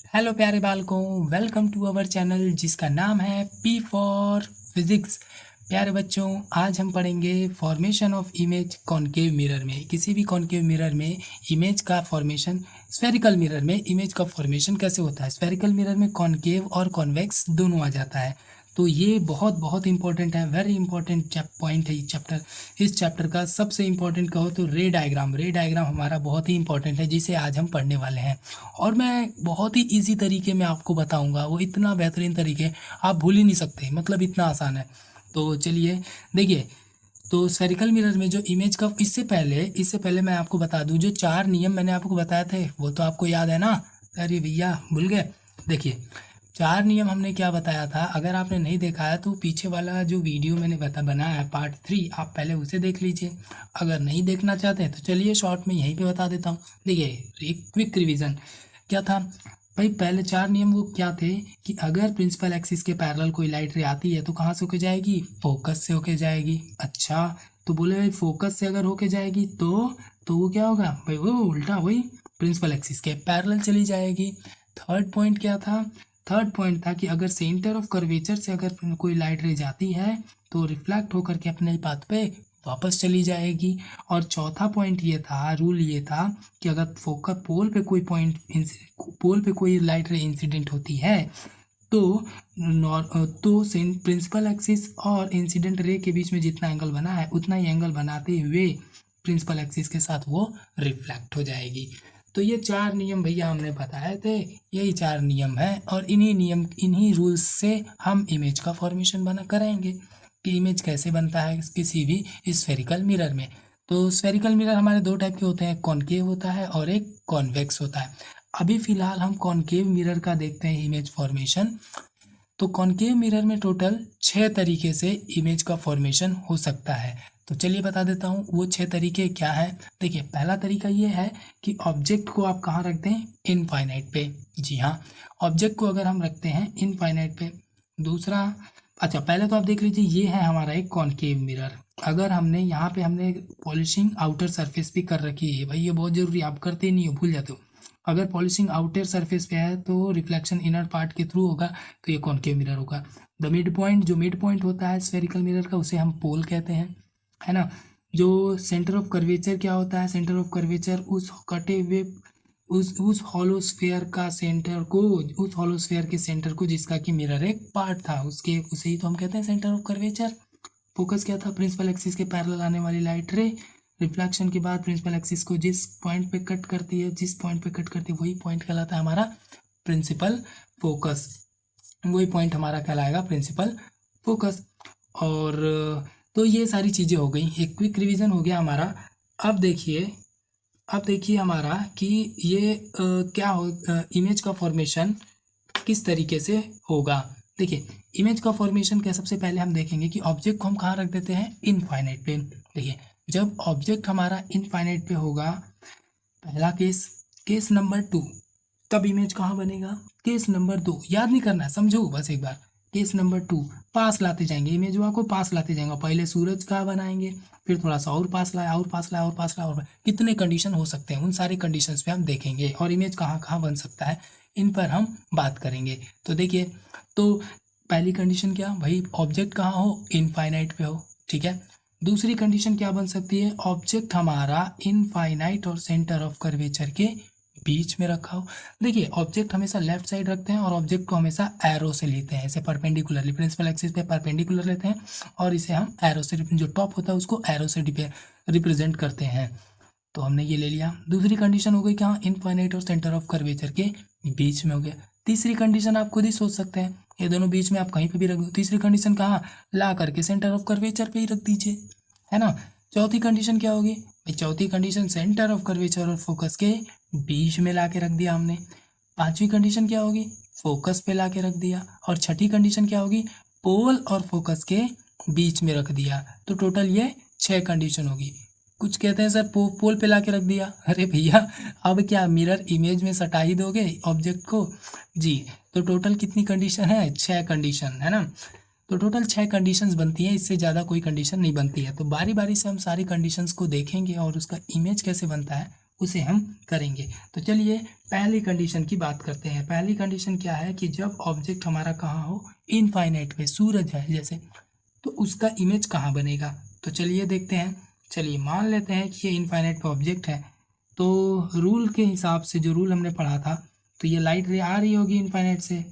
Hello प्यारे बालकों, welcome to our channel जिसका नाम है पी फॉर फिजिक्स। प्यारे बच्चों, आज हम पढ़ेंगे formation of image concave mirror में। किसी भी कॉनकेव मिरर में इमेज का फॉर्मेशन, स्फेरिकल मिरर में इमेज का फॉर्मेशन कैसे होता है। स्फेरिकल मिरर में कॉनकेव और कॉन्वेक्स दोनों आ जाता है। तो ये बहुत बहुत इंपॉर्टेंट है, वेरी इंपॉर्टेंट पॉइंट है इस चैप्टर का सबसे इंपॉर्टेंट कहो तो रे डायग्राम हमारा बहुत ही इंपॉर्टेंट है, जिसे आज हम पढ़ने वाले हैं। और मैं बहुत ही इजी तरीके में आपको बताऊंगा, वो इतना बेहतरीन तरीके आप भूल ही नहीं सकते, मतलब इतना आसान है। तो चलिए देखिए, तो स्फेरिकल मिरर में जो इमेज का इससे पहले मैं आपको बता दूं, जो 4 नियम मैंने आपको बताए थे वो तो आपको याद है ना। अरे भैया भूल गए। देखिए, 4 नियम हमने क्या बताया था। अगर आपने नहीं देखा है तो पीछे वाला जो वीडियो मैंने बनाया है पार्ट 3, आप पहले उसे देख लीजिए। अगर नहीं देखना चाहते हैं तो चलिए शॉर्ट में यहीं पे बता देता हूँ। देखिए, एक क्विक रिवीजन क्या था भाई। पहले 4 नियम वो क्या थे कि अगर प्रिंसिपल एक्सिस के पैरेलल कोई लाइट रे आती है तो कहाँ से होके जाएगी, फोकस से होके जाएगी। अच्छा, तो बोले भाई फोकस से अगर होके जाएगी तो वो क्या होगा भाई, वो उल्टा वही प्रिंसिपल एक्सिस के पैरेलल चली जाएगी। थर्ड पॉइंट क्या था, थर्ड पॉइंट था कि अगर सेंटर ऑफ कर्वेचर से अगर कोई लाइट रे जाती है तो रिफ्लेक्ट होकर के अपने पाथ पे वापस चली जाएगी। और चौथा पॉइंट ये था, रूल ये था कि अगर फोकस पोल पे कोई लाइट रे इंसिडेंट होती है तो प्रिंसिपल एक्सिस और इंसिडेंट रे के बीच में जितना एंगल बना है उतना ही एंगल बनाते हुए प्रिंसिपल एक्सिस के साथ वो रिफ्लेक्ट हो जाएगी। तो ये 4 नियम भैया हमने बताए थे, यही 4 नियम है। और इन्हीं रूल्स से हम इमेज का फॉर्मेशन बना करेंगे कि इमेज कैसे बनता है किसी भी स्फेरिकल मिरर में। तो स्फेरिकल मिरर हमारे 2 टाइप के होते हैं, कॉनकेव होता है और एक कॉन्वेक्स होता है। अभी फिलहाल हम कॉनकेव मिरर का देखते हैं इमेज फॉर्मेशन। तो कॉनकेव मिरर में टोटल 6 तरीके से इमेज का फॉर्मेशन हो सकता है। तो चलिए बता देता हूँ वो 6 तरीके क्या है। देखिए, पहला तरीका ये है कि ऑब्जेक्ट को आप कहाँ रखते हैं, इनफाइनाइट पे। जी हाँ, ऑब्जेक्ट को अगर हम रखते हैं इनफाइनाइट पे। दूसरा, अच्छा पहले तो आप देख लीजिए, ये है हमारा एक कॉनकेव मिरर। अगर हमने यहाँ पे हमने पॉलिशिंग आउटर सरफेस भी कर रखी है भाई, ये बहुत जरूरी, आप करते नहीं हो, भूल जाते हो। अगर पॉलिशिंग आउटर सरफेस पे है तो रिफ्लेक्शन इनर पार्ट के थ्रू होगा, तो ये कॉनकेव मिरर होगा। द मिड पॉइंट, जो मिड पॉइंट होता है स्फेरिकल मिरर का, उसे हम पोल कहते हैं, है ना। जो सेंटर ऑफ कर्वेचर क्या होता है, सेंटर ऑफ कर्वेचर उस कटे हुए उस हॉलो स्फेयर का सेंटर को, उस हॉलो स्फेयर के सेंटर को जिसका कि मिरर एक पार्ट था, उसे ही तो हम कहते हैं सेंटर ऑफ कर्वेचर। फोकस क्या था, प्रिंसिपल एक्सिस के पैरेलल आने वाली लाइट रे रिफ्लेक्शन के बाद प्रिंसिपल एक्सिस को जिस पॉइंट पे कट करती है, वही पॉइंट कहलाता है हमारा प्रिंसिपल फोकस। वही पॉइंट हमारा कहलाएगा प्रिंसिपल फोकस। और तो ये सारी चीज़ें हो गई, एक क्विक रिवीजन हो गया हमारा। अब देखिए हमारा कि ये क्या हो, इमेज का फॉर्मेशन किस तरीके से होगा। देखिए, इमेज का फॉर्मेशन क्या, सबसे पहले हम देखेंगे कि ऑब्जेक्ट को हम कहाँ रख देते हैं, इनफाइनाइट पे। देखिए, जब ऑब्जेक्ट हमारा इनफाइनाइट पे होगा, पहला केस नंबर 2, तब इमेज कहाँ बनेगा, केस नंबर 2, याद नहीं करना है, समझो बस एक बार। केस नंबर 2, पास लाते जाएंगे, इमेज को पास लाते जाएंगे। पहले सूरज का बनाएंगे, फिर थोड़ा सा और पास लाया, और पास लाया, और पास लाया, और कितने कंडीशन हो सकते हैं, उन सारे कंडीशंस पे हम देखेंगे। और इमेज कहाँ कहाँ बन सकता है, इन पर हम बात करेंगे। तो देखिए, तो पहली कंडीशन क्या भाई, ऑब्जेक्ट कहाँ हो, इनफाइनाइट पे हो, ठीक है। दूसरी कंडीशन क्या बन सकती है, ऑब्जेक्ट हमारा इनफाइनाइट और सेंटर ऑफ कर्वेचर के बीच में रखा हो। देखिए, ऑब्जेक्ट हमेशा लेफ्ट साइड रखते हैं और ऑब्जेक्ट को हमेशा एरो से लेते हैं, ऐसे परपेंडिकुलरली प्रिंसिपल एक्सिस पे परपेंडिकुलर लेते हैं, और इसे हम एरो से, जो टॉप होता है उसको एरो से रिप्रेजेंट करते हैं। तो हमने ये ले लिया। दूसरी कंडीशन हो गई क्या, इनफाइनाइट और सेंटर ऑफ कर्वेचर के बीच में हो गया। तीसरी कंडीशन आप खुद ही सोच सकते हैं, ये दोनों बीच में आप कहीं पे भी रख दो। तीसरी कंडीशन कहाँ, ला करके सेंटर ऑफ कर्वेचर पे ही रख दीजिए, है ना। चौथी कंडीशन क्या होगी भाई, चौथी कंडीशन सेंटर ऑफ कर्वेचर और फोकस के बीच में ला के रख दिया हमने। पांचवी कंडीशन क्या होगी, फोकस पे ला के रख दिया। और छठी कंडीशन क्या होगी, पोल और फोकस के बीच में रख दिया। तो टोटल ये 6 कंडीशन होगी। कुछ कहते हैं सर पोल पे ला के रख दिया, अरे भैया अब क्या मिरर इमेज में सटा ही दोगे ऑब्जेक्ट को जी। तो टोटल कितनी कंडीशन है, 6 कंडीशन, है ना। तो टोटल 6 कंडीशंस बनती हैं, इससे ज़्यादा कोई कंडीशन नहीं बनती है। तो बारी बारी से हम सारी कंडीशंस को देखेंगे और उसका इमेज कैसे बनता है उसे हम करेंगे। तो चलिए पहली कंडीशन की बात करते हैं। पहली कंडीशन क्या है कि जब ऑब्जेक्ट हमारा कहाँ हो, इनफाइनाइट में, सूरज है जैसे, तो उसका इमेज कहाँ बनेगा। तो चलिए देखते हैं। चलिए मान लेते हैं कि ये इनफाइनाइट पे ऑब्जेक्ट है, तो रूल के हिसाब से जो रूल हमने पढ़ा था, तो ये लाइट रे आ रही होगी इनफाइनाइट से।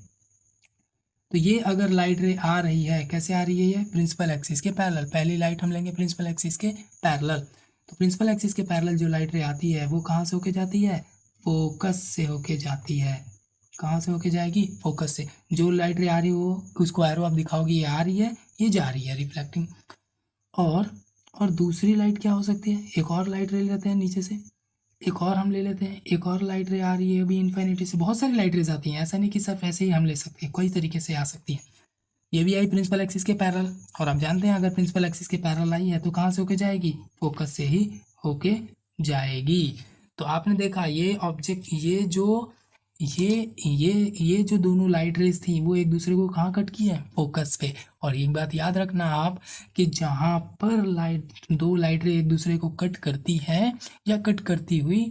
तो ये अगर लाइट रे आ रही है, कैसे आ रही है, ये प्रिंसिपल एक्सिस के पैरेलल। पहली लाइट हम लेंगे प्रिंसिपल एक्सिस के पैरेलल। तो प्रिंसिपल एक्सिस के पैरेलल जो लाइट रे आती है वो कहाँ से होके जाती है, फोकस से होके जाती है। कहाँ से होके जाएगी, फोकस से। जो लाइट रे आ रही हो उसको एरो आप दिखाओगे, ये आ रही है, ये जा रही है रिफ्लेक्टिंग। और दूसरी लाइट क्या हो सकती है, एक और लाइट रे लेते हैं नीचे से, एक और हम ले लेते हैं, एक और लाइट रे आ रही है अभी इन्फिनिटी से। बहुत सारी लाइट रेज आती हैं, ऐसा नहीं कि सिर्फ ऐसे ही हम ले सकते हैं, कई तरीके से आ सकती है। ये भी आई प्रिंसिपल एक्सिस के पैरेलल, और आप जानते हैं अगर प्रिंसिपल एक्सिस के पैरेलल आई है तो कहाँ से होके जाएगी, फोकस से ही होके जाएगी। तो आपने देखा ये ऑब्जेक्ट, ये जो दोनों लाइट रेज थी वो एक दूसरे को कहाँ कट की है, फोकस पे। और एक बात याद रखना आप कि जहाँ पर दो लाइट रे एक दूसरे को कट करती है या कट करती हुई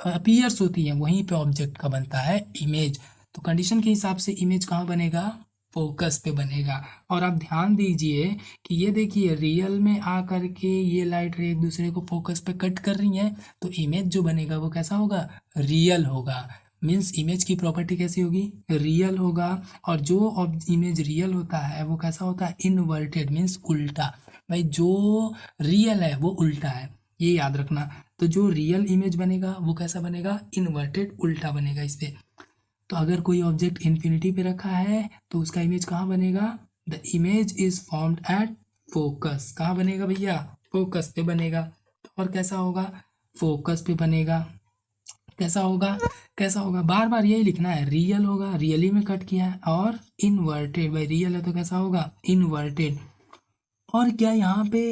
अपीयर्स होती है, वहीं पे ऑब्जेक्ट का बनता है इमेज। तो कंडीशन के हिसाब से इमेज कहाँ बनेगा, फोकस पे बनेगा। और आप ध्यान दीजिए कि ये देखिए रियल में आ करके ये लाइट रे एक दूसरे को फोकस पे कट कर रही हैं, तो इमेज जो बनेगा वो कैसा होगा, रियल होगा। मीन्स इमेज की प्रॉपर्टी कैसी होगी, रियल होगा। और जो इमेज रियल होता है वो कैसा होता है, इनवर्टेड, मीन्स उल्टा। भाई जो रियल है वो उल्टा है, ये याद रखना। तो जो रियल इमेज बनेगा वो कैसा बनेगा, इनवर्टेड, उल्टा बनेगा इस पे। तो अगर कोई ऑब्जेक्ट इन्फिनिटी पे रखा है तो उसका इमेज कहाँ बनेगा, the image is formed at focus. कहाँ बनेगा भैया, फोकस पे बनेगा। और कैसा होगा, फोकस पे बनेगा। कैसा होगा बार बार यही लिखना है, रियल होगा, रियली में कट किया है, और इनवर्टेड, भाई रियल है तो कैसा होगा, इनवर्टेड। और क्या यहाँ पे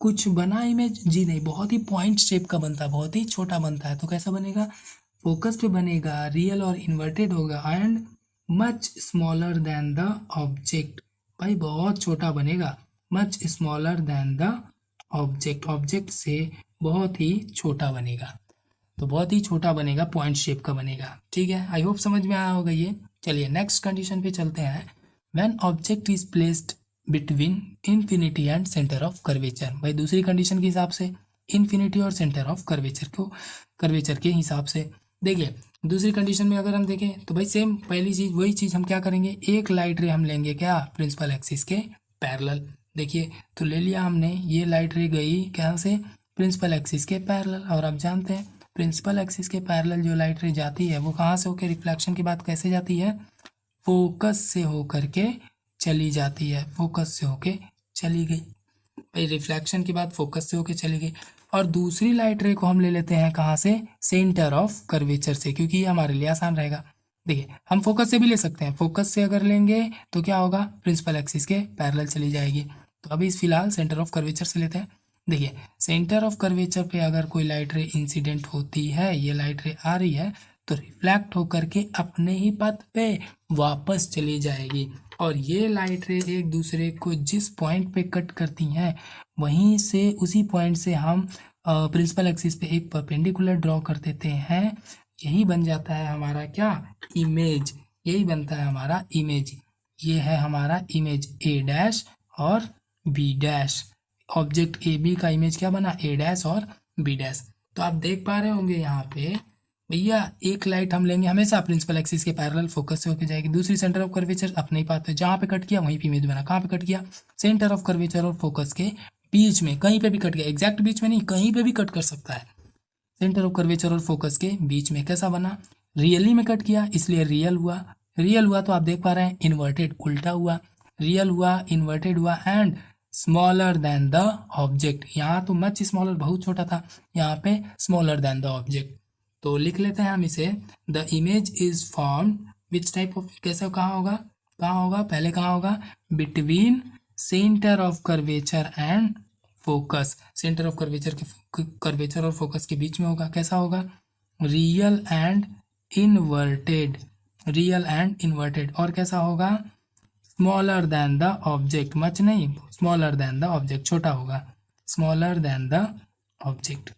कुछ बना इमेज, जी नहीं, बहुत ही पॉइंट शेप का बनता है, बहुत ही छोटा बनता है। तो कैसा बनेगा, फोकस पे बनेगा, रियल और इन्वर्टेड होगा, and much smaller than the object. भाई बहुत छोटा बनेगा, much smaller than the object, object से बहुत ही छोटा बनेगा। तो बहुत ही छोटा बनेगा, पॉइंट शेप का बनेगा। ठीक है, आई होप समझ में आया होगा ये। चलिए नेक्स्ट कंडीशन पे चलते हैं। When object is placed between infinity and centre of curvature. भाई दूसरी कंडीशन के हिसाब से इन्फिनिटी और सेंटर ऑफ कर्वेचर के हिसाब से देखिए, दूसरी कंडीशन में अगर हम देखें तो भाई सेम पहली चीज वही चीज हम क्या करेंगे, एक लाइट रे हम लेंगे क्या, प्रिंसिपल एक्सिस के पैरेलल। देखिए तो ले लिया हमने, ये लाइट रे गई कहाँ से, प्रिंसिपल एक्सिस के पैरेलल। और आप जानते हैं प्रिंसिपल एक्सिस के पैरेलल जो लाइट रे जाती है वो कहाँ से होकर, रिफ्लेक्शन की बात कैसे जाती है, फोकस से होकर के चली जाती है, फोकस से होके चली गई। भाई रिफ्लेक्शन की बात फोकस से होके चली गई। और दूसरी लाइट रे को हम ले लेते हैं कहाँ से, सेंटर ऑफ कर्वेचर से, क्योंकि ये हमारे लिए आसान रहेगा। देखिए हम फोकस से भी ले सकते हैं, फोकस से अगर लेंगे तो क्या होगा, प्रिंसिपल एक्सिस के पैरेलल चली जाएगी। तो अभी इस फिलहाल सेंटर ऑफ कर्वेचर से लेते हैं। देखिए सेंटर ऑफ कर्वेचर पे अगर कोई लाइट रे इंसिडेंट होती है, ये लाइट रे आ रही है, तो रिफ्लेक्ट होकर के अपने ही पथ पे वापस चली जाएगी। और ये लाइट रे एक दूसरे को जिस पॉइंट पे कट करती हैं, वहीं से उसी पॉइंट से हम प्रिंसिपल एक्सिस पे एक परपेंडिकुलर ड्रॉ कर देते हैं। यही बन जाता है हमारा क्या, इमेज। यही बनता है हमारा इमेज। ये है हमारा इमेज ए डैश और B dash. Object A B का इमेज क्या बना, ए डैश और बी डैश। तो आप देख पा रहे होंगे यहाँ पे भैया, एक लाइट हम लेंगे हमेशा प्रिंसिपल एक्सिस के पैरेलल, फोकस से होकर जाएगी। दूसरी सेंटर ऑफ कर्वेचर अपने ही पाथ पे, जहाँ पे कट किया वहीं पे इमेज बना। कहाँ पे कट किया, सेंटर ऑफ कर्वेचर और फोकस के बीच में, कहीं पे भी कट गया, एग्जैक्ट बीच में नहीं, कहीं पे भी कट कर सकता है। सेंटर ऑफ कर्वेचर और फोकस के बीच में कैसा बना, रियली में कट किया इसलिए रियल हुआ। रियल हुआ तो आप देख पा रहे हैं इन्वर्टेड, उल्टा हुआ। रियल हुआ, इन्वर्टेड हुआ, and smaller than the object. यहाँ तो मच स्मॉलर, बहुत छोटा था, यहाँ पे स्मॉलर देन द ऑब्जेक्ट। तो लिख लेते हैं हम इसे, the image is form which type of, कैसे कहाँ होगा पहले कहाँ होगा, between centre of curvature and focus. Centre of curvature और फोकस के बीच में होगा। कैसा होगा, real and inverted, real and inverted. और कैसा होगा, smaller than the object, much नहीं, स्मॉलर देन द ऑब्जेक्ट, छोटा होगा, स्मॉलर देन द ऑब्जेक्ट।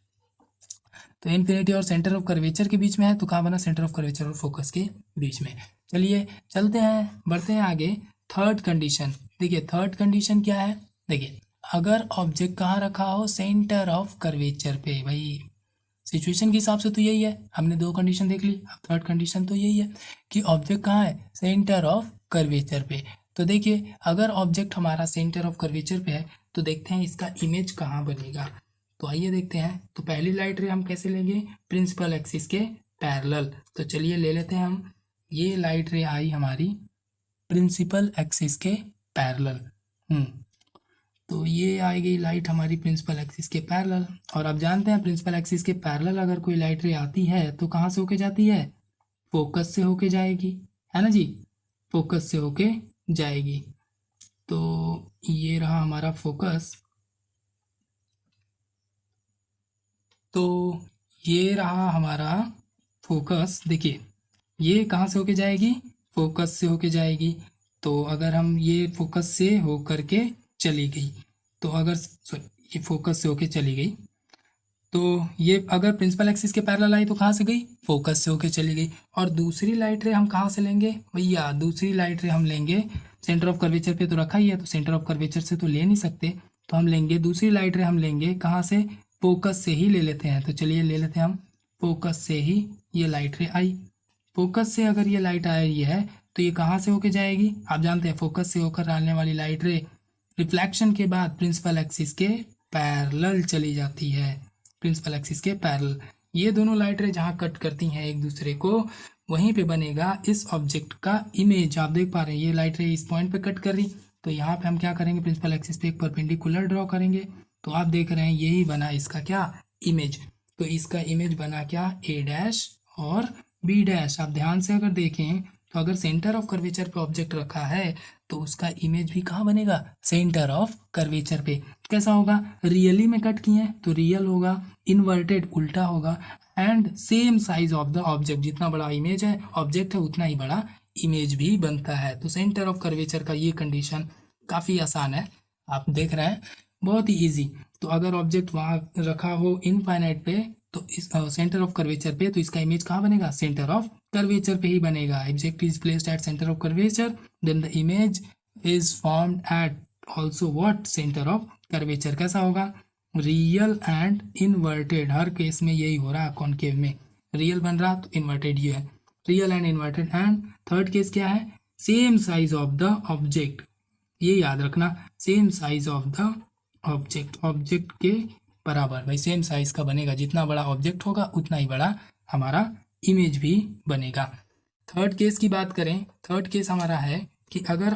तो इन्फिनिटी और सेंटर ऑफ कर्वेचर के बीच में है, तो कहाँ बना, सेंटर ऑफ कर्वेचर और फोकस के बीच में। चलिए चलते हैं, बढ़ते हैं आगे। थर्ड कंडीशन देखिए, थर्ड कंडीशन क्या है, देखिए अगर ऑब्जेक्ट कहाँ रखा हो, सेंटर ऑफ कर्वेचर पे। भाई सिचुएशन के हिसाब से तो यही है, हमने दो कंडीशन देख ली, अब थर्ड कंडीशन तो यही है कि ऑब्जेक्ट कहाँ है, सेंटर ऑफ कर्वेचर पे। तो देखिए अगर ऑब्जेक्ट हमारा सेंटर ऑफ कर्वेचर पे है तो देखते हैं इसका इमेज कहाँ बनेगा। तो आइए देखते हैं। तो पहली लाइट रे हम कैसे लेंगे, प्रिंसिपल एक्सिस के पैरेलल। तो चलिए ले लेते हैं हम, ये लाइट रे आई हमारी प्रिंसिपल एक्सिस के पैरेलल। तो ये आई गई लाइट हमारी प्रिंसिपल एक्सिस के पैरेलल। और अब जानते हैं प्रिंसिपल एक्सिस के पैरेलल अगर कोई लाइट रे आती है तो कहाँ से होके जाती है, फोकस से होके जाएगी, है ना जी, फोकस से होके जाएगी। तो ये रहा हमारा फोकस, तो ये रहा हमारा फोकस। देखिए ये कहाँ से होके जाएगी, फोकस से होके जाएगी। तो अगर हम ये फोकस से होकर के चली गई, तो अगर सॉरी ये फोकस से होके चली गई, तो ये अगर प्रिंसिपल एक्सिस के पैरेलल आई तो कहाँ से गई, फोकस से होके चली गई। और दूसरी लाइट रे हम कहाँ से लेंगे भैया, दूसरी लाइट रे हम लेंगे, सेंटर ऑफ कर्वेचर पे तो रखा ही है, तो सेंटर ऑफ कर्वेचर से तो ले नहीं सकते, तो हम लेंगे दूसरी लाइट रे, हम लेंगे कहाँ से, फोकस से ही ले लेते हैं। तो चलिए ले लेते हैं हम, फोकस से ही ये लाइट रे आई। फोकस से अगर ये लाइट आ रही है तो ये कहाँ से होके जाएगी, आप जानते हैं फोकस से होकर आने वाली लाइट रे रिफ्लेक्शन के बाद प्रिंसिपल एक्सिस के पैरेलल चली जाती है, प्रिंसिपल एक्सिस के पैरेलल। ये दोनों लाइट रे जहाँ कट करती हैं एक दूसरे को, वहीं पे बनेगा इस ऑब्जेक्ट का इमेज। आप देख पा रहे हैं ये लाइट रे इस पॉइंट पे कट कर रही, तो यहाँ पे हम क्या करेंगे, प्रिंसिपल एक्सिस पे एक परपेंडिकुलर ड्रॉ करेंगे। तो आप देख रहे हैं यही बना इसका क्या, इमेज। तो इसका इमेज बना क्या, ए डैश और बी डैश। आप ध्यान से अगर देखें तो अगर सेंटर ऑफ कर्वेचर पे ऑब्जेक्ट रखा है तो उसका इमेज भी कहाँ बनेगा, सेंटर ऑफ कर्वेचर पे। कैसा होगा, रियली में कट किए हैं तो रियल होगा, इन्वर्टेड उल्टा होगा, and same size of the object, जितना बड़ा इमेज है ऑब्जेक्ट है उतना ही बड़ा इमेज भी बनता है। तो सेंटर ऑफ कर्वेचर का ये कंडीशन काफ़ी आसान है, आप देख रहे हैं, बहुत ही ईजी। तो अगर ऑब्जेक्ट वहाँ रखा हो इनफाइनाइट पे तो इस सेंटर ऑफ कर्वेचर पे, तो इसका इमेज कहाँ बनेगा, सेंटर ऑफ कर्वेचर पे ही बनेगा। Object is placed at centre of curvature, then the image is formed at also what, centre of curvature. कैसा होगा, रियल एंड इन्वर्टेड, हर केस में यही हो रहा है, कॉनकेव में रियल बन रहा तो इन्वर्टेड ये है, real and inverted. And third case क्या है, same size of the object, ये याद रखना, same size of the object, object के बराबर। भाई सेम साइज का बनेगा, जितना बड़ा ऑब्जेक्ट होगा उतना ही बड़ा हमारा इमेज भी बनेगा। थर्ड केस की बात करें, थर्ड केस हमारा है कि अगर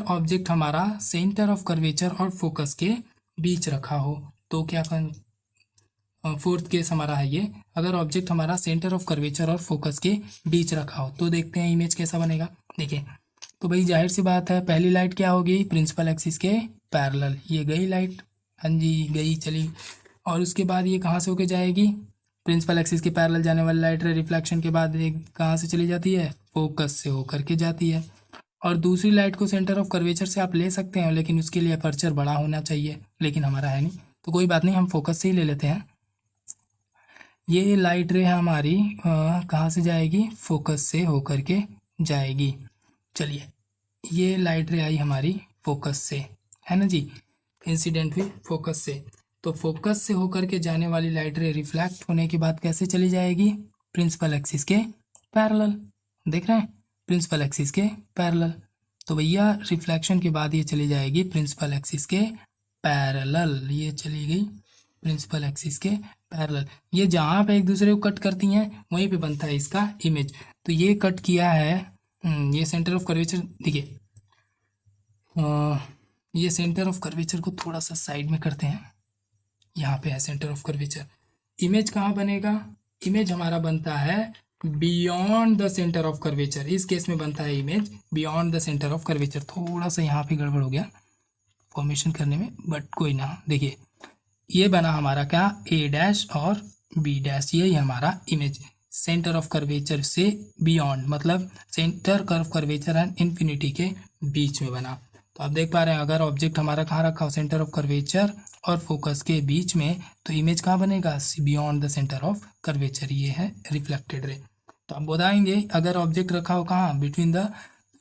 ऑब्जेक्ट हमारा सेंटर ऑफ कर्वेचर और फोकस के बीच रखा हो तो क्या फोर्थ केस हमारा है ये, अगर ऑब्जेक्ट हमारा सेंटर ऑफ कर्वेचर और फोकस के बीच रखा हो तो देखते हैं इमेज कैसा बनेगा। देखिए तो भाई जाहिर सी बात है, पहली लाइट क्या होगी, प्रिंसिपल एक्सिस के पैरेलल, ये गई लाइट, हाँ जी गई चली। और उसके बाद ये कहाँ से होके जाएगी, प्रिंसिपल एक्सिस के पैरेलल जाने वाली लाइट रिफ्लेक्शन के बाद एक कहाँ से चली जाती है, फोकस से होकर के जाती है। और दूसरी लाइट को सेंटर ऑफ कर्वेचर से आप ले सकते हैं, लेकिन उसके लिए अपर्चर बड़ा होना चाहिए, लेकिन हमारा है नहीं, तो कोई बात नहीं, हम फोकस से ही ले लेते हैं। ये लाइट रे हमारी कहाँ से जाएगी, फोकस से होकर के जाएगी। चलिए ये लाइट रे आई हमारी फोकस से, है ना जी, इंसिडेंट हुई फोकस से। तो फोकस से होकर के जाने वाली लाइट रे रिफ्लेक्ट होने के बाद कैसे चली जाएगी, प्रिंसिपल एक्सिस के पैरेलल। देख रहे हैं, प्रिंसिपल एक्सिस के पैरेलल। तो भैया रिफ्लेक्शन के बाद ये चली जाएगी प्रिंसिपल एक्सिस के पैरेलल, ये चली गई प्रिंसिपल एक्सिस के पैरेलल। ये जहाँ पे एक दूसरे को कट करती हैं वहीं पे बनता है इसका इमेज। तो ये कट किया है, ये सेंटर ऑफ कर्वेचर, देखिए ये सेंटर ऑफ कर्वेचर को थोड़ा सा साइड में करते हैं, यहाँ पे है सेंटर ऑफ कर्वेचर। इमेज कहाँ बनेगा, इमेज हमारा बनता है beyond the centre of curvature, इस केस में बनता है image beyond the centre of curvature. थोड़ा सा यहाँ पे गड़बड़ हो गया फॉर्मेशन करने में, बट कोई ना। देखिए ये बना हमारा क्या, ए डैश और बी डैश, यही हमारा इमेज सेंटर ऑफ कर्वेचर से बियॉन्ड, मतलब centre of curvature and infinity के बीच में बना। तो आप देख पा रहे हैं, अगर ऑब्जेक्ट हमारा कहाँ रखा हो, सेंटर ऑफ कर्वेचर और फोकस के बीच में, तो इमेज कहाँ बनेगा, beyond the centre of curvature, ये है रिफ्लेक्टेड रे। तो आप बताएंगे अगर ऑब्जेक्ट रखा हो कहाँ, between the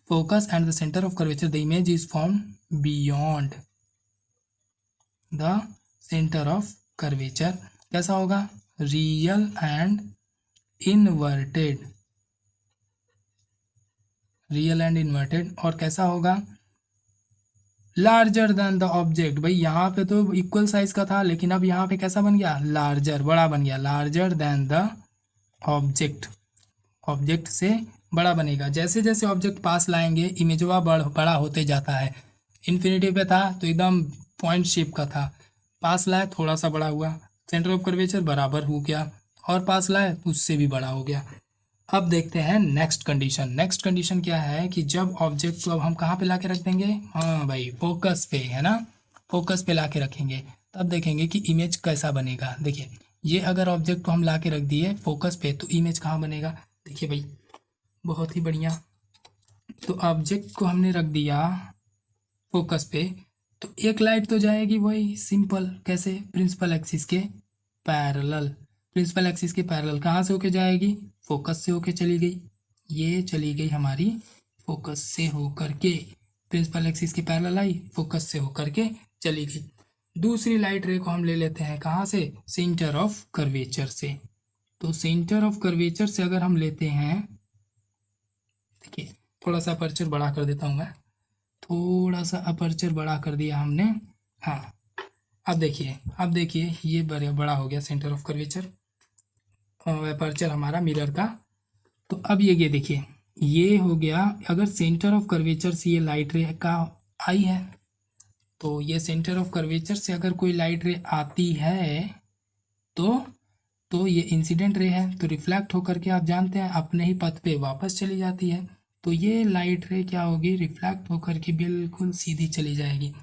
focus and the centre of curvature, the image is form beyond the centre of curvature, कैसा होगा, real and inverted, real and inverted, और कैसा होगा, लार्जर देन द ऑब्जेक्ट। भाई यहाँ पे तो इक्वल साइज का था, लेकिन अब यहाँ पे कैसा बन गया, लार्जर, बड़ा बन गया, larger than the object, object से बड़ा बनेगा। जैसे जैसे ऑब्जेक्ट पास लाएंगे इमेजवा बड़ा होते जाता है। इन्फिनिटी पे था तो एकदम पॉइंट शेप का था, पास लाए थोड़ा सा बड़ा हुआ, सेंटर ऑफ कर्वेचर बराबर हो गया, और पास लाए तो उससे भी बड़ा हो गया। अब देखते हैं नेक्स्ट कंडीशन। नेक्स्ट कंडीशन क्या है कि जब ऑब्जेक्ट को अब हम कहाँ पे ला के रख देंगे, हाँ भाई फोकस पे, है ना, फोकस पे ला के रखेंगे, तब देखेंगे कि इमेज कैसा बनेगा। देखिए ये अगर ऑब्जेक्ट को हम ला के रख दिए फोकस पे, तो इमेज कहाँ बनेगा, देखिए भाई बहुत ही बढ़िया। तो ऑब्जेक्ट को हमने रख दिया फोकस पे, तो एक लाइट तो जाएगी वही सिंपल, कैसे, प्रिंसिपल एक्सिस के पैरेलल, प्रिंसिपल एक्सिस के पैरेलल कहाँ से होके जाएगी, फोकस से होके चली गई, ये चली गई हमारी फोकस से होकर के, प्रिंसिपल एक्सिस के पैरेलल आई, फोकस से होकर के चली गई। दूसरी लाइट रे को हम ले लेते हैं कहाँ से, सेंटर ऑफ कर्वेचर से। तो सेंटर ऑफ कर्वेचर से अगर हम लेते हैं, देखिए थोड़ा सा अपर्चर बड़ा कर देता हूँ मैं, थोड़ा सा अपर्चर बड़ा कर दिया हमने, हाँ अब देखिए ये बड़ा हो गया सेंटर ऑफ कर्वेचर, अपर्चर हमारा मिरर का। तो अब ये देखिए ये हो गया, अगर सेंटर ऑफ कर्वेचर से ये लाइट रे का आई है, तो ये सेंटर ऑफ कर्वेचर से अगर कोई लाइट रे आती है तो ये इंसिडेंट रे है, तो रिफ्लेक्ट होकर के आप जानते हैं अपने ही पथ पे वापस चली जाती है। तो ये लाइट रे क्या होगी, रिफ्लेक्ट होकर के बिल्कुल सीधी चली जाएगी,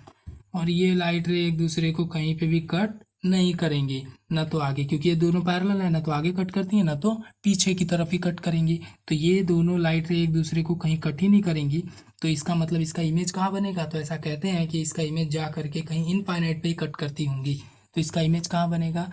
और ये लाइट रे एक दूसरे को कहीं पे भी कट नहीं करेंगी, ना तो आगे, क्योंकि ये दोनों पैरेलल है, ना तो आगे कट करती है ना तो पीछे की तरफ ही कट करेंगी। तो ये दोनों लाइट रे एक दूसरे को कहीं कट ही नहीं करेंगी, तो इसका मतलब इसका इमेज कहाँ बनेगा, तो ऐसा कहते हैं कि इसका इमेज जा करके कहीं इनफाइनाइट पे ही कट करती होंगी। तो इसका इमेज कहाँ बनेगा,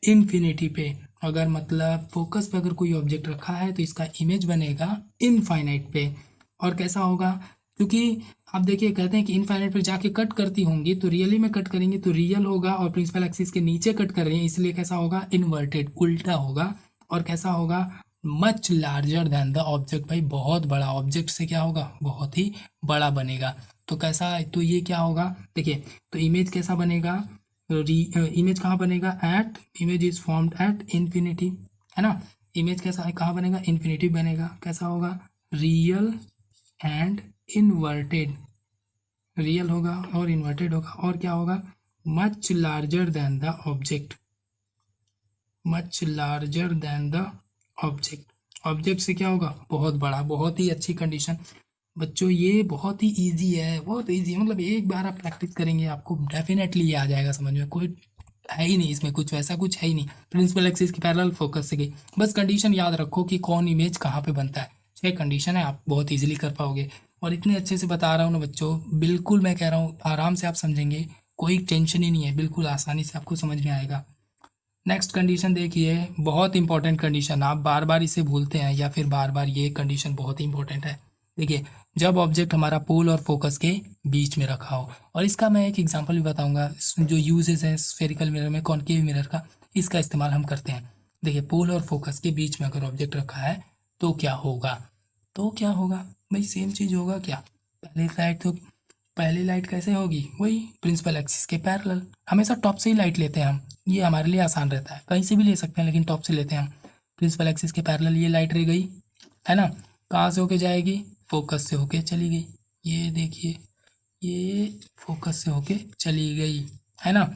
इन्फिनिटी पे। अगर मतलब फोकस पे अगर कोई ऑब्जेक्ट रखा है तो इसका इमेज बनेगा इनफाइनाइट पे। और कैसा होगा, क्योंकि आप देखिए कहते हैं कि इनफाइनाइट पे जाके कट करती होंगी, तो रियली में कट करेंगे तो रियल होगा, और प्रिंसिपल एक्सिस के नीचे कट कर रही है इसलिए कैसा होगा, इन्वर्टेड, उल्टा होगा। और कैसा होगा, much larger than the object, भाई बहुत बड़ा, ऑब्जेक्ट से क्या होगा, बहुत ही बड़ा बनेगा। तो कैसा, तो ये क्या होगा, देखिए तो इमेज कैसा बनेगा, इमेज कहाँ बनेगा, at, image is formed at infinity, है ना, इमेज कैसा कहाँ बनेगा, इन्फिनिटी बनेगा। कैसा होगा, रियल एंड इन्वर्टेड, रियल होगा और इन्वर्टेड होगा। और क्या होगा, much larger than the object, much larger than the object, object से क्या होगा, बहुत बड़ा। बहुत ही अच्छी कंडीशन बच्चों, ये बहुत ही इजी है, बहुत इजी है, मतलब एक बार आप प्रैक्टिस करेंगे आपको डेफिनेटली ये आ जाएगा समझ में, कोई है ही नहीं इसमें कुछ, वैसा कुछ है ही नहीं। प्रिंसिपल एक्सिस की पैरेलल, फोकस से गई, बस कंडीशन याद रखो कि कौन इमेज कहाँ पे बनता है, ये कंडीशन है, आप बहुत इजीली कर पाओगे। और इतने अच्छे से बता रहा हूँ ना बच्चों, बिल्कुल मैं कह रहा हूँ आराम से आप समझेंगे, कोई टेंशन ही नहीं है, बिल्कुल आसानी से आपको समझ में आएगा। नेक्स्ट कंडीशन देखिए, बहुत इंपॉर्टेंट कंडीशन, आप बार बार इसे भूलते हैं या फिर बार बार, ये कंडीशन बहुत ही इंपॉर्टेंट है। देखिए जब ऑब्जेक्ट हमारा पोल और फोकस के बीच में रखा हो, और इसका मैं एक एग्जांपल भी बताऊंगा, जो यूजेस है स्फेरिकल मिरर में, कॉनकेव मिरर का, इसका इस्तेमाल हम करते हैं। देखिए पोल और फोकस के बीच में अगर ऑब्जेक्ट रखा है तो क्या होगा, तो क्या होगा भाई, सेम चीज़ होगा क्या, पहली लाइट कैसे होगी, वही प्रिंसिपल एक्सिस के पैरेलल, हमेशा टॉप से ही लाइट लेते हैं हम, ये हमारे लिए आसान रहता है, कहीं से भी ले सकते हैं लेकिन टॉप से लेते हैं हम। प्रिंसिपल एक्सिस के पैरेलल ये लाइट रह गई, है ना, कहाँ से होके जाएगी, फोकस से होके चली गई, ये देखिए ये फोकस से होके चली गई, है ना।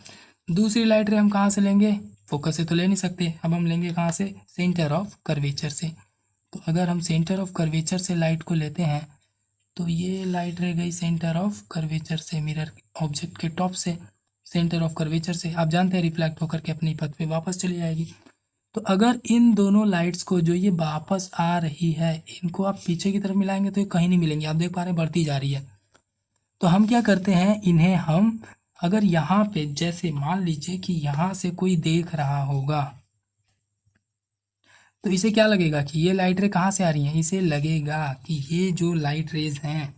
दूसरी लाइट रे हम कहाँ से लेंगे, फोकस से तो ले नहीं सकते, अब हम लेंगे कहाँ से, सेंटर ऑफ कर्वेचर से। तो अगर हम सेंटर ऑफ कर्वेचर से लाइट को लेते हैं तो ये लाइट रह गई सेंटर ऑफ कर्वेचर से, मिरर ऑब्जेक्ट के टॉप से, सेंटर ऑफ कर्वेचर से, आप जानते हैं रिफ्लेक्ट होकर के अपनी पथ पे वापस चली जाएगी। तो अगर इन दोनों लाइट्स को जो ये वापस आ रही है, इनको आप पीछे की तरफ मिलाएंगे तो ये कहीं नहीं मिलेंगी, आप देख पा रहे हैं बढ़ती जा रही है। तो हम क्या करते हैं, इन्हें हम अगर यहाँ पे जैसे मान लीजिए कि यहाँ से कोई देख रहा होगा तो इसे क्या लगेगा कि ये लाइट रे कहाँ से आ रही हैं, इसे लगेगा कि ये जो लाइट रेज हैं,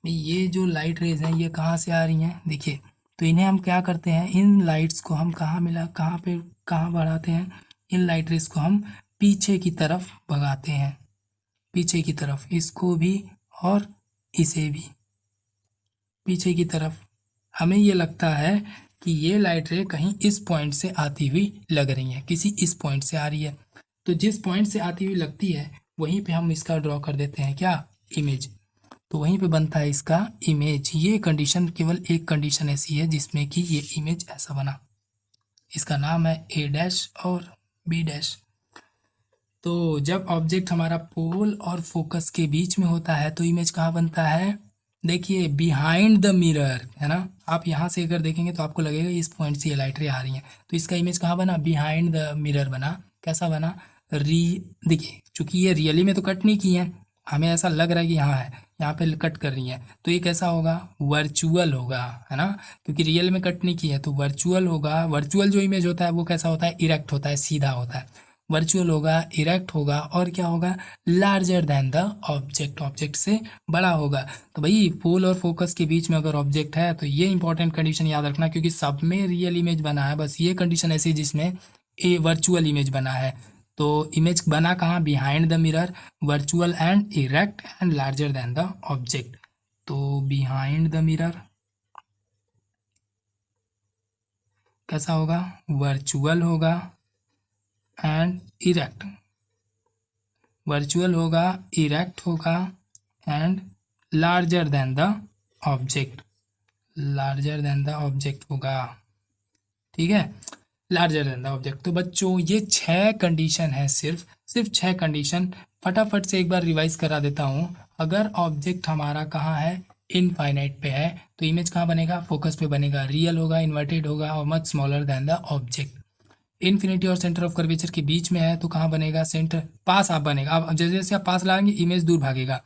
ये जो लाइट रेज हैं ये कहाँ से आ रही हैं। देखिए, तो इन्हें हम क्या करते हैं, इन लाइट्स को हम कहाँ बढ़ाते हैं, इन लाइट रेज को हम पीछे की तरफ भगाते हैं, पीछे की तरफ, इसको भी और इसे भी पीछे की तरफ। हमें ये लगता है कि ये लाइट रे कहीं इस पॉइंट से आती हुई लग रही है, किसी इस पॉइंट से आ रही है। तो जिस पॉइंट से आती हुई लगती है वहीं पे हम इसका ड्रॉ कर देते हैं क्या, इमेज। तो वहीं पे बनता है इसका इमेज। ये कंडीशन, केवल एक कंडीशन ऐसी है जिसमें कि ये इमेज ऐसा बना। इसका नाम है ए डैश और बी डैश। तो जब ऑब्जेक्ट हमारा पोल और फोकस के बीच में होता है तो इमेज कहाँ बनता है, देखिए बिहाइंड द मिरर, है ना। आप यहाँ से अगर देखेंगे तो आपको लगेगा इस पॉइंट से ये लाइट रे आ रही हैं, तो इसका इमेज कहाँ बना, बिहाइंड द मिरर बना। कैसा बना, देखिए चूंकि ये रियली में तो कट नहीं की है, हमें ऐसा लग रहा है कि यहाँ है, यहाँ पे कट कर रही है, तो ये कैसा होगा, वर्चुअल होगा, है ना। क्योंकि रियल में कट नहीं की है तो वर्चुअल होगा। वर्चुअल जो इमेज होता है वो कैसा होता है, इरेक्ट होता है, सीधा होता है। वर्चुअल होगा, इरेक्ट होगा, और क्या होगा, larger than the object, object से बड़ा होगा। तो भाई पोल और फोकस के बीच में अगर ऑब्जेक्ट है तो ये इंपॉर्टेंट कंडीशन याद रखना, क्योंकि सब में रियल इमेज बना है, बस ये कंडीशन ऐसी जिसमें ए वर्चुअल इमेज बना है। तो इमेज बना कहाँ, behind the mirror, virtual and erect and larger than the object. तो बिहाइंड द मिरर कैसा होगा, वर्चुअल होगा एंड इरेक्ट, वर्चुअल होगा, इरेक्ट होगा and larger than the object, larger than the object होगा। ठीक है, लार्जर देन द ऑब्जेक्ट। तो बच्चों ये 6 कंडीशन है, सिर्फ 6 कंडीशन। फटाफट से एक बार रिवाइज करा देता हूँ। अगर ऑब्जेक्ट हमारा कहाँ है, इनफाइनाइट पे है, तो इमेज कहाँ बनेगा, फोकस पे बनेगा, रियल होगा, इन्वर्टेड होगा और much smaller than the object. Infinity और सेंटर ऑफ कर्वेचर के बीच में है तो कहाँ बनेगा, सेंटर पास आप बनेगा। अब जैसे जैसे आप पास लाएंगे इमेज दूर भागेगा,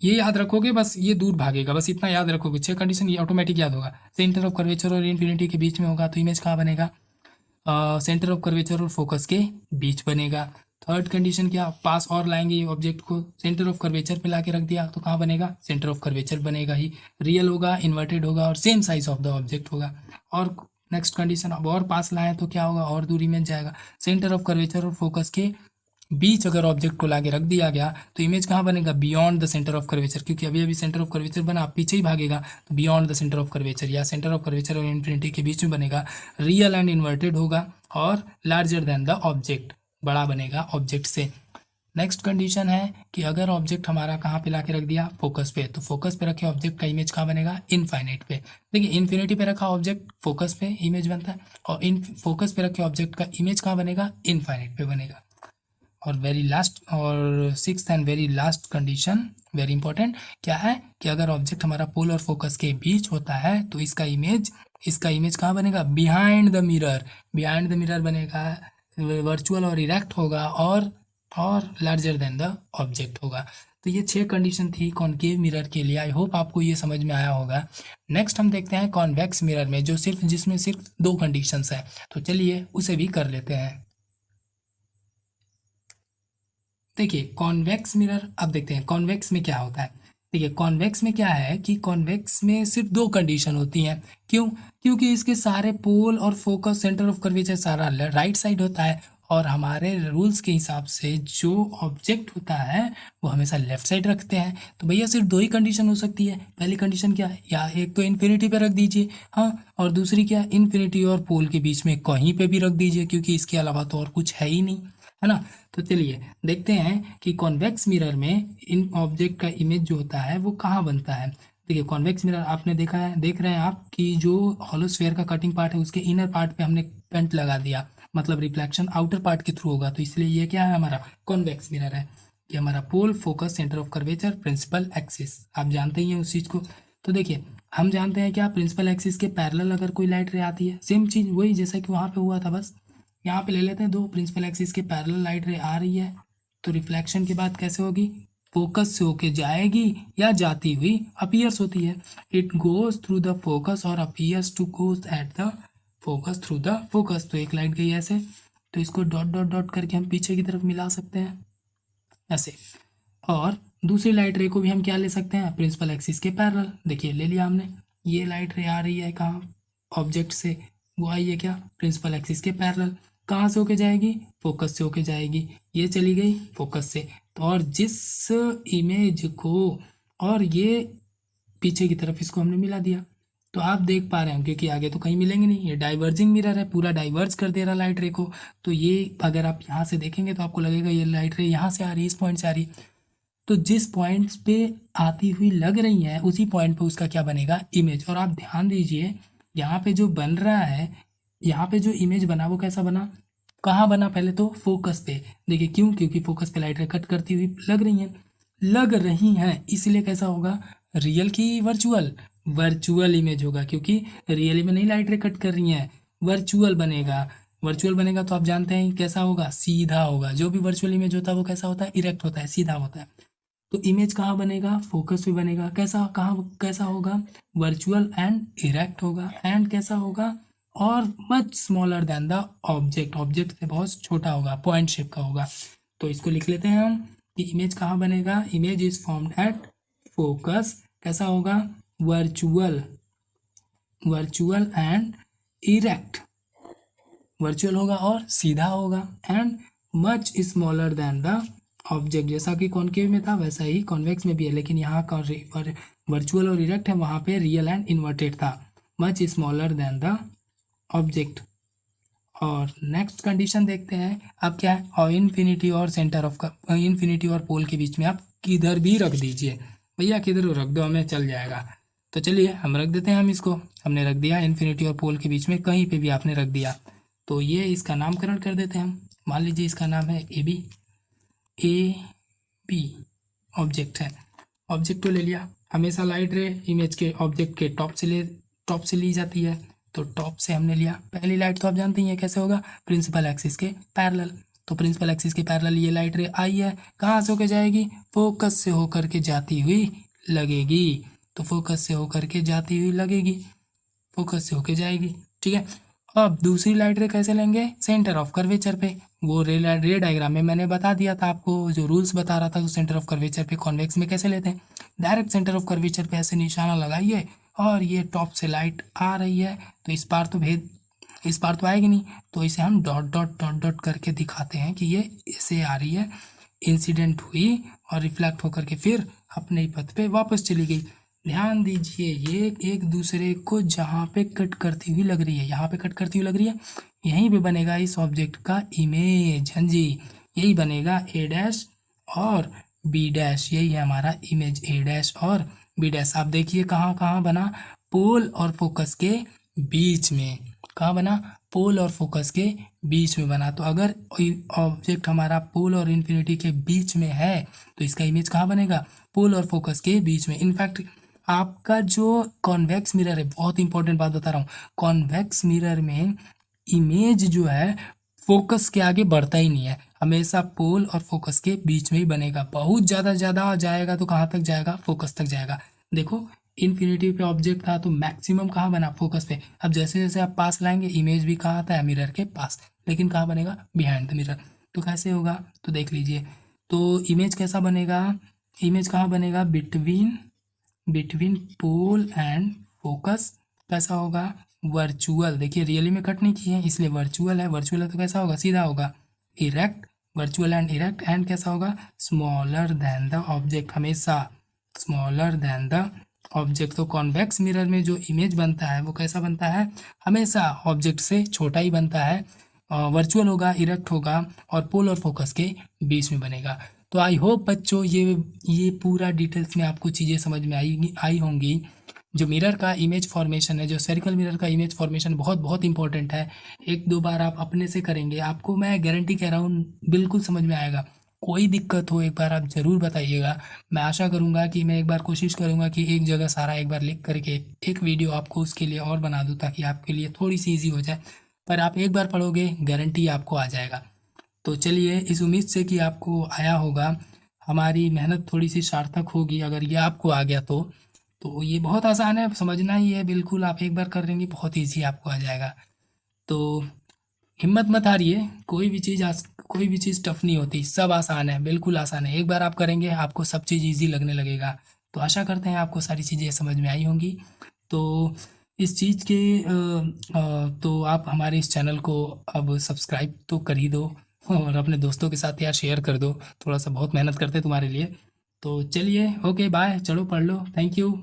ये याद रखोगे, बस ये दूर भागेगा, बस इतना याद रखोगे। 6 कंडीशन ये ऑटोमेटिक याद होगा। सेंटर ऑफ कर्वेचर और इन्फिनिटी के बीच में होगा तो इमेज कहाँ बनेगा, सेंटर ऑफ कर्वेचर और फोकस के बीच बनेगा। थर्ड कंडीशन क्या, पास और लाएंगे ये ऑब्जेक्ट को, सेंटर ऑफ कर्वेचर पे लाके रख दिया तो कहाँ बनेगा, सेंटर ऑफ कर्वेचर बनेगा ही, रियल होगा, इन्वर्टेड होगा और same size of the object होगा। और नेक्स्ट कंडीशन, अब और पास लाए तो क्या होगा, और दूरी में जाएगा। सेंटर ऑफ कर्वेचर और फोकस के बीच अगर ऑब्जेक्ट को लाके रख दिया गया तो इमेज कहाँ बनेगा, beyond the centre of curvature, क्योंकि अभी अभी सेंटर ऑफ कर्वेचर बना, पीछे ही भागेगा, तो beyond the centre of curvature या सेंटर ऑफ कर्वेचर और इन्फिनिटी के बीच में बनेगा, रियल एंड इन्वर्टेड होगा और लार्जर देन द ऑब्जेक्ट, बड़ा बनेगा ऑब्जेक्ट से। नेक्स्ट कंडीशन है कि अगर ऑब्जेक्ट हमारा कहाँ पे लाके रख दिया, फोकस पे, तो फोकस पे रखे ऑब्जेक्ट का इमेज कहाँ बनेगा, इनफाइनाइट पे। देखिए इन्फिनिटी पे रखा ऑब्जेक्ट फोकस पे इमेज बनता है, और इन फोकस पे रखे ऑब्जेक्ट का इमेज कहाँ बनेगा, इनफाइनाइट पे बनेगा। और वेरी लास्ट और sixth and very last condition very important क्या है कि अगर ऑब्जेक्ट हमारा पोल और फोकस के बीच होता है तो इसका इमेज कहाँ बनेगा, behind the mirror, behind the mirror बनेगा, वर्चुअल और इरेक्ट होगा और लार्जर देन द ऑब्जेक्ट होगा। तो ये 6 कंडीशन थी कॉनकेव मिरर के लिए। आई होप आपको ये समझ में आया होगा। नेक्स्ट हम देखते हैं कॉन्वेक्स मिरर में, जो जिसमें सिर्फ 2 कंडीशंस है। तो चलिए उसे भी कर लेते हैं। देखिए कॉन्वेक्स मिरर, अब देखते हैं कॉन्वेक्स में क्या होता है। देखिए कॉन्वेक्स में क्या है कि कॉन्वेक्स में सिर्फ 2 कंडीशन होती हैं। क्यों, क्योंकि इसके सारे पोल और फोकस, सेंटर ऑफ कर्वेचर सारा राइट साइड होता है, और हमारे रूल्स के हिसाब से जो ऑब्जेक्ट होता है वो हमेशा लेफ्ट साइड रखते हैं। तो भैया सिर्फ 2 ही कंडीशन हो सकती है। पहली कंडीशन क्या है, या एक तो इन्फिनिटी पे रख दीजिए, हाँ, और दूसरी क्या, इन्फिनिटी और पोल के बीच में कहीं पे भी रख दीजिए, क्योंकि इसके अलावा तो और कुछ है ही नहीं, है ना। तो चलिए देखते हैं कि कॉन्वेक्स मिरर में इन ऑब्जेक्ट का इमेज जो होता है वो कहाँ बनता है। देखिए कॉन्वेक्स मिरर आपने देखा है, देख रहे हैं आप कि जो हॉलो स्फीयर का कटिंग पार्ट है उसके इनर पार्ट पे हमने पेंट लगा दिया, मतलब रिफ्लेक्शन आउटर पार्ट के थ्रू होगा। तो इसलिए ये क्या है, हमारा कॉन्वेक्स मिरर है। ये हमारा pole, focus, centre of curvature, principal axis, आप जानते ही हैं उस चीज़ को। तो देखिए हम जानते हैं क्या, प्रिंसिपल एक्सिस के पैरेलल अगर कोई लाइट रे आती है, सेम चीज़ वही जैसा कि वहाँ पे हुआ था, बस यहाँ पे ले लेते हैं 2 प्रिंसिपल एक्सिस के पैरेलल लाइट रे आ रही है, तो रिफ्लेक्शन के बाद कैसे होगी, फोकस से होके जाएगी या जाती हुई अपीयर्स होती है। It goes through the focus और appears to goes at the focus through the focus. तो एक लाइट गई ऐसे, तो इसको डॉट डॉट डॉट करके हम पीछे की तरफ मिला सकते हैं ऐसे। और दूसरी लाइट रे को भी हम क्या ले सकते हैं, प्रिंसिपल एक्सिस के पैरेलल। देखिए ले लिया हमने, ये लाइट रे आ रही है कहाँ, ऑब्जेक्ट से, वो आई है क्या, प्रिंसिपल एक्सिस के पैरेलल। कहाँ से होके जाएगी, फोकस से होके जाएगी, ये चली गई फोकस से। तो और जिस इमेज को, और ये पीछे की तरफ इसको हमने मिला दिया, तो आप देख पा रहे हैं क्योंकि आगे तो कहीं मिलेंगे नहीं, ये डाइवर्जिंग मिरर है, पूरा डाइवर्ज कर दे रहा लाइट रे को। तो ये अगर आप यहाँ से देखेंगे तो आपको लगेगा ये लाइट रे यहाँ से आ रही है, इस पॉइंट से आ रही है। तो जिस पॉइंट्स पे आती हुई लग रही है उसी पॉइंट पे उसका क्या बनेगा, इमेज। और आप ध्यान दीजिए यहाँ पे जो बन रहा है, यहाँ पे जो इमेज बना वो कैसा बना, कहाँ बना, पहले तो फोकस पे। देखिए क्यों, क्योंकि फोकस पे लाइट रे कट करती हुई लग रही हैं, इसलिए कैसा होगा, रियल की वर्चुअल, वर्चुअल इमेज होगा, क्योंकि रियली में नहीं लाइट रे कट कर रही हैं, वर्चुअल बनेगा। वर्चुअल बनेगा तो आप जानते हैं कैसा होगा, सीधा होगा। जो भी वर्चुअल इमेज होता है वो कैसा होता है, इरेक्ट होता है, सीधा होता है। तो इमेज कहाँ बनेगा, फोकस पे बनेगा। कैसा, कहाँ कैसा होगा, वर्चुअल एंड इरेक्ट होगा। एंड कैसा होगा, और much smaller than the object, object से बहुत छोटा होगा, पॉइंट शेप का होगा। तो इसको लिख लेते हैं हम कि इमेज कहाँ बनेगा, image is formed at focus. कैसा होगा, virtual, virtual and erect, virtual होगा और सीधा होगा। And much smaller than the object, जैसा कि कॉनकेव में था वैसा ही कॉन्वेक्स में भी है, लेकिन यहाँ का वर्चुअल और इरेक्ट है, वहाँ पे रियल एंड इन्वर्टेड था। Much smaller than the object. और नेक्स्ट कंडीशन देखते हैं अब क्या है, और इन्फिनिटी और सेंटर ऑफ, इन्फिनिटी और पोल के बीच में आप किधर भी रख दीजिए, भैया किधर रख दो हमें चल जाएगा। तो चलिए हम रख देते हैं, हम इसको हमने रख दिया इन्फिनिटी और पोल के बीच में, कहीं पे भी आपने रख दिया। तो ये इसका नामकरण कर देते हैं हम। मान लीजिए इसका नाम है ए बी ऑब्जेक्ट है, ऑब्जेक्ट को ले लिया। हमेशा लाइट रे इमेज के ऑब्जेक्ट के टॉप से ली जाती है, तो टॉप से हमने लिया। पहली लाइट तो आप जानते ही हैं कैसे होगा, प्रिंसिपल एक्सिस के पैरेलल। तो प्रिंसिपल एक्सिस के पैरेलल ये लाइट रे आई है, कहाँ से होकर जाएगी, फोकस से होकर के जाती हुई लगेगी। तो फोकस से होकर के जाती हुई लगेगी, फोकस से होकर जाएगी, ठीक है। अब दूसरी लाइट रे कैसे लेंगे, सेंटर ऑफ कर्वेचर पे। वो रे डायग्राम में मैंने बता दिया था आपको, जो रूल्स बता रहा था, तो सेंटर ऑफ कर्वेचर पे कॉन्वेक्स में कैसे लेते हैं, डायरेक्ट सेंटर ऑफ कर्वेचर पे ऐसे निशाना लगाइए, और ये टॉप से लाइट आ रही है, तो इस पार तो आएगी नहीं, तो इसे हम डॉट डॉट डॉट डॉट करके दिखाते हैं कि ये ऐसे आ रही है, इंसिडेंट हुई और रिफ्लेक्ट होकर के फिर अपने ही पथ पे वापस चली गई। ध्यान दीजिए ये एक दूसरे को जहाँ पे कट करती हुई लग रही है, यहाँ पे कट करती हुई लग रही है, यहीं पे बनेगा इस ऑब्जेक्ट का इमेज। हाँ जी, यही बनेगा ए डैश और बी डैश, यही है हमारा इमेज, ए डैश और बी डैश। आप देखिए कहाँ कहाँ बना, पोल और फोकस के बीच में। कहाँ बना, पोल और फोकस के बीच में बना। तो अगर ऑब्जेक्ट हमारा पोल और इन्फिनिटी के बीच में है तो इसका इमेज कहाँ बनेगा, पोल और फोकस के बीच में। इनफैक्ट आपका जो कॉन्वेक्स मिरर है, बहुत इंपॉर्टेंट बात बता रहा हूँ, कॉन्वेक्स मिरर में इमेज जो है फोकस के आगे बढ़ता ही नहीं है, हमेशा पोल और फोकस के बीच में ही बनेगा। बहुत ज़्यादा जाएगा तो कहाँ तक जाएगा, फोकस तक जाएगा। देखो इन्फिनिटी पे ऑब्जेक्ट था तो मैक्सिमम कहाँ बना, फोकस पे। अब जैसे जैसे आप पास लाएंगे इमेज भी कहाँ आता है, मिरर के पास, लेकिन कहाँ बनेगा, बिहाइंड द मिरर। तो कैसे होगा, तो देख लीजिए। तो इमेज कैसा बनेगा, इमेज कहाँ बनेगा, बिटवीन पोल एंड फोकस। कैसा होगा, वर्चुअल। देखिए रियली में कट नहीं की है इसलिए वर्चुअल है, वर्चुअल है तो कैसा होगा, सीधा होगा, erect, virtual and erect. And कैसा होगा, स्मॉलर देन द ऑब्जेक्ट, हमेशा स्मॉलर देन द ऑब्जेक्ट। तो कॉन्वेक्स मिरर में जो इमेज बनता है वो कैसा बनता है, हमेशा ऑब्जेक्ट से छोटा ही बनता है, वर्चुअल होगा, इरेक्ट होगा और पोल और फोकस के बीच में बनेगा। तो आई होप बच्चों ये पूरा डिटेल्स में आपको चीज़ें समझ में आई होंगी। जो मिरर का इमेज फॉर्मेशन है, जो स्फेरिकल मिरर का इमेज फॉर्मेशन बहुत बहुत इंपॉर्टेंट है। एक दो बार आप अपने से करेंगे, आपको मैं गारंटी कह रहा हूँ बिल्कुल समझ में आएगा। कोई दिक्कत हो एक बार आप ज़रूर बताइएगा। मैं आशा करूँगा कि मैं एक बार कोशिश करूँगा कि एक जगह सारा एक बार लिख करके एक वीडियो आपको उसके लिए और बना दूँ, ताकि आपके लिए थोड़ी सी ईजी हो जाए। पर आप एक बार पढ़ोगे गारंटी आपको आ जाएगा। तो चलिए इस उम्मीद से कि आपको आया होगा, हमारी मेहनत थोड़ी सी सार्थक होगी अगर ये आपको आ गया तो ये बहुत आसान है, समझना ही है बिल्कुल। आप एक बार कर लेंगे बहुत ईजी आपको आ जाएगा। तो हिम्मत मत हारिए, कोई भी चीज़ टफ नहीं होती, सब आसान है, बिल्कुल आसान है। एक बार आप करेंगे आपको सब चीज़ इजी लगने लगेगा। तो आशा करते हैं आपको सारी चीज़ें समझ में आई होंगी। तो इस चीज़ के तो आप हमारे इस चैनल को अब सब्सक्राइब तो कर ही दो और अपने दोस्तों के साथ यार शेयर कर दो, थोड़ा सा बहुत मेहनत करते हैं तुम्हारे लिए। तो चलिए, ओके बाय, चलो पढ़ लो, थैंक यू।